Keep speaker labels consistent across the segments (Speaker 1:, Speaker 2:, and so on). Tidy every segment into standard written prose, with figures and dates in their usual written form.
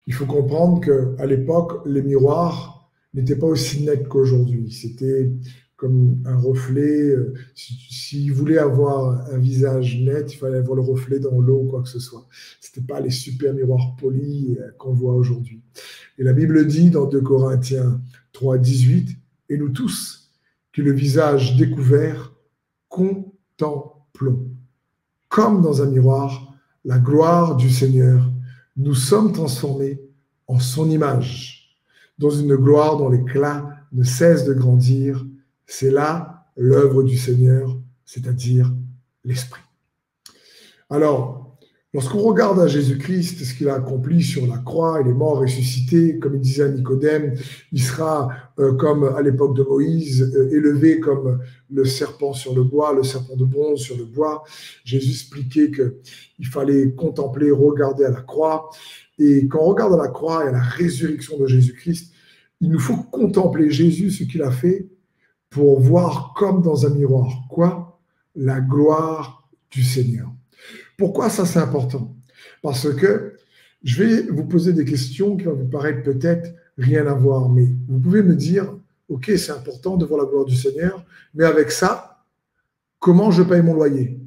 Speaker 1: Il faut comprendre qu'à l'époque, les miroirs n'étaient pas aussi nets qu'aujourd'hui. C'était comme un reflet. S'il voulait avoir un visage net, il fallait avoir le reflet dans l'eau ou quoi que ce soit. Ce n'était pas les super miroirs polis qu'on voit aujourd'hui. Et la Bible dit dans 2 Corinthiens 3, 18, « Et nous tous, qui le visage découvert, contemplons, comme dans un miroir, la gloire du Seigneur. Nous sommes transformés en son image, dans une gloire dont l'éclat ne cesse de grandir. C'est là l'œuvre du Seigneur, c'est-à-dire l'Esprit. » Alors, lorsqu'on regarde à Jésus-Christ, ce qu'il a accompli sur la croix, il est mort, ressuscité, comme il disait à Nicodème, il sera, comme à l'époque de Moïse, élevé comme le serpent sur le bois, le serpent de bronze sur le bois. Jésus expliquait qu'il fallait contempler, regarder à la croix. Et quand on regarde à la croix et à la résurrection de Jésus-Christ, il nous faut contempler Jésus, ce qu'il a fait, pour voir comme dans un miroir. Quoi? La gloire du Seigneur. Pourquoi ça, c'est important? Parce que je vais vous poser des questions qui vont vous paraître peut-être rien à voir, mais vous pouvez me dire, ok, c'est important de voir la gloire du Seigneur, mais avec ça, comment je paye mon loyer?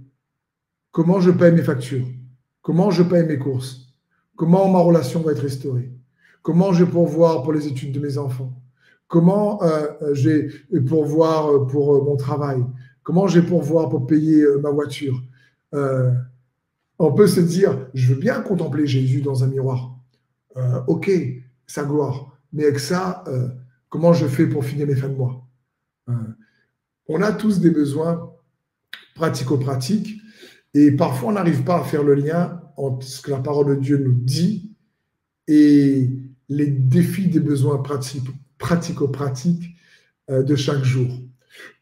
Speaker 1: Comment je paye mes factures? Comment je paye mes courses? Comment ma relation va être restaurée? Comment je vais pourvoir pour les études de mes enfants? Comment je vais pourvoir pour mon travail? Comment je vais pourvoir pour payer ma voiture? On peut se dire, je veux bien contempler Jésus dans un miroir. Ok, sa gloire. Mais avec ça, comment je fais pour finir mes fins de mois? On a tous des besoins pratico-pratiques et parfois on n'arrive pas à faire le lien entre ce que la parole de Dieu nous dit et les défis des besoins pratico-pratiques de chaque jour.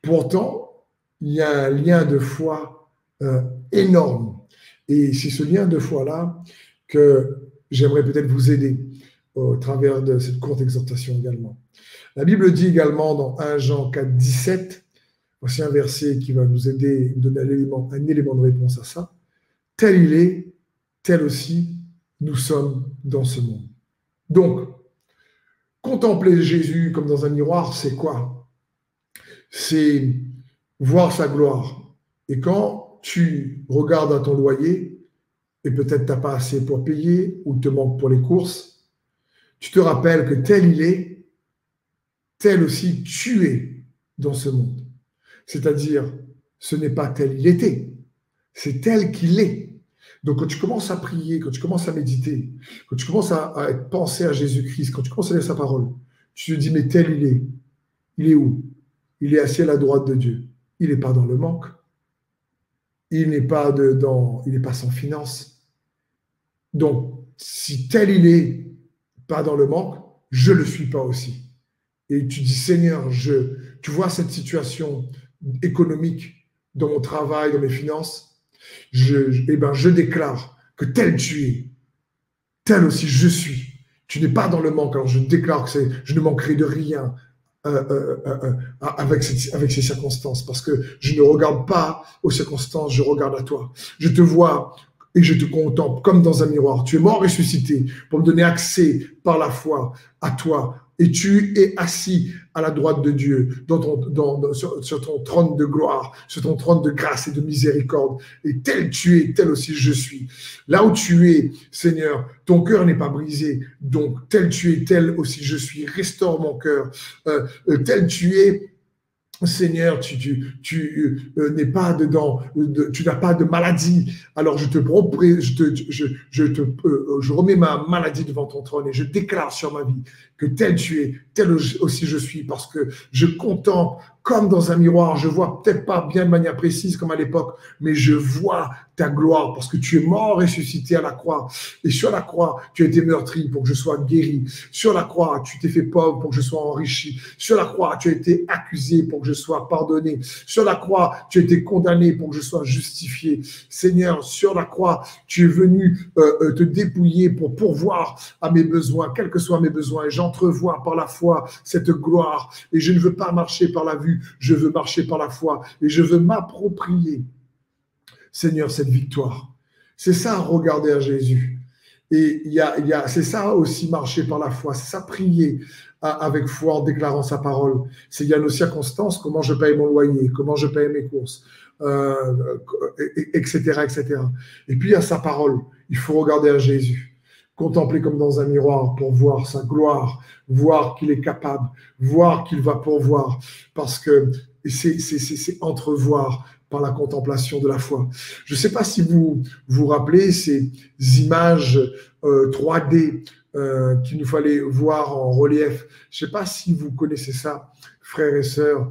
Speaker 1: Pourtant, il y a un lien de foi énorme. Et c'est ce lien de foi-là que j'aimerais peut-être vous aider au travers de cette courte exhortation également. La Bible dit également dans 1 Jean 4, 17, voici un verset qui va nous aider, nous donner un élément de réponse à ça. Tel il est, tel aussi nous sommes dans ce monde. Donc, contempler Jésus comme dans un miroir, c'est quoi? C'est voir sa gloire. Et quand tu regardes à ton loyer et peut-être tu n'as pas assez pour payer ou te manque pour les courses, tu te rappelles que tel il est, tel aussi tu es dans ce monde. C'est-à-dire, ce n'est pas tel il était, c'est tel qu'il est. Donc, quand tu commences à prier, quand tu commences à méditer, quand tu commences à penser à Jésus-Christ, quand tu commences à lire sa parole, tu te dis, mais tel il est. Il est où? Il est assis à la droite de Dieu. Il n'est pas dans le manque. Il n'est pas sans finance. Donc, si tel il est, pas dans le manque, je ne le suis pas aussi. Et tu dis, Seigneur, tu vois cette situation économique dans mon travail, dans mes finances, je déclare que tel tu es, tel aussi je suis. Tu n'es pas dans le manque, alors je déclare que je ne manquerai de rien avec ces circonstances, parce que je ne regarde pas aux circonstances, je regarde à toi. Je te vois et je te contemple comme dans un miroir. Tu es mort ressuscité pour me donner accès par la foi à toi. Et tu es assis à la droite de Dieu, sur ton trône de gloire, sur ton trône de grâce et de miséricorde. Et tel tu es, tel aussi je suis. Là où tu es, Seigneur, ton cœur n'est pas brisé. Donc, tel tu es, tel aussi je suis. Restaure mon cœur. Tel tu es, Seigneur, tu n'es pas dedans, tu n'as pas de maladie. Alors je remets ma maladie devant ton trône et je déclare sur ma vie que tel tu es, tel aussi je suis, parce que je contemple comme dans un miroir. Je vois peut-être pas bien de manière précise comme à l'époque, mais je vois ta gloire parce que tu es mort ressuscité à la croix. Et sur la croix, tu as été meurtri pour que je sois guéri. Sur la croix, tu t'es fait pauvre pour que je sois enrichi. Sur la croix, tu as été accusé pour que je sois pardonné. Sur la croix, tu as été condamné pour que je sois justifié. Seigneur, sur la croix, tu es venu te dépouiller pour pourvoir à mes besoins, quels que soient mes besoins. Et j'entrevois par la foi cette gloire. Et je ne veux pas marcher par la vue, je veux marcher par la foi. Et je veux m'approprier, Seigneur, cette victoire. C'est ça, regarder à Jésus. Et c'est ça aussi marcher par la foi, c'est ça prier avec foi en déclarant sa parole. C'est il y a nos circonstances, comment je paye mon loyer, comment je paye mes courses, etc., etc. Et puis il y a sa parole. Il faut regarder à Jésus, contempler comme dans un miroir pour voir sa gloire, voir qu'il est capable, voir qu'il va pourvoir, parce que c'est entrevoir par la contemplation de la foi. Je ne sais pas si vous vous rappelez ces images 3D qu'il nous fallait voir en relief. Je ne sais pas si vous connaissez ça, frères et sœurs.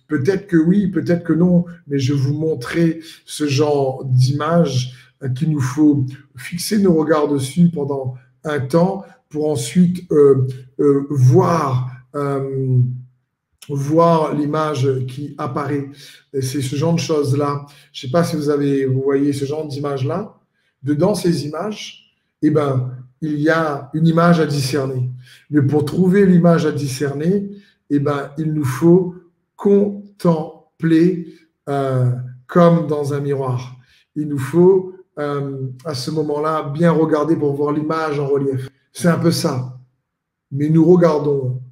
Speaker 1: Peut-être que oui, peut-être que non, mais je vous montrer ce genre d'image qu'il nous faut fixer nos regards dessus pendant un temps pour ensuite voir l'image qui apparaît. C'est ce genre de choses-là. Je ne sais pas si vous voyez ce genre d'image-là. Dedans ces images, eh ben, il y a une image à discerner. Mais pour trouver l'image à discerner, eh ben, il nous faut contempler comme dans un miroir. Il nous faut, à ce moment-là, bien regarder pour voir l'image en relief. C'est un peu ça. Mais nous regardons,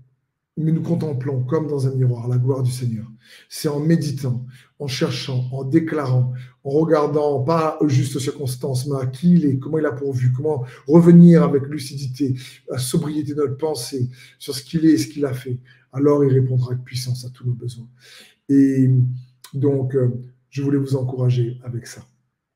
Speaker 1: mais nous contemplons comme dans un miroir la gloire du Seigneur. C'est en méditant, en cherchant, en déclarant, en regardant pas juste aux circonstances, mais à qui il est, comment il a pourvu, comment revenir avec lucidité, la sobriété de notre pensée sur ce qu'il est et ce qu'il a fait. Alors il répondra avec puissance à tous nos besoins. Et donc, je voulais vous encourager avec ça.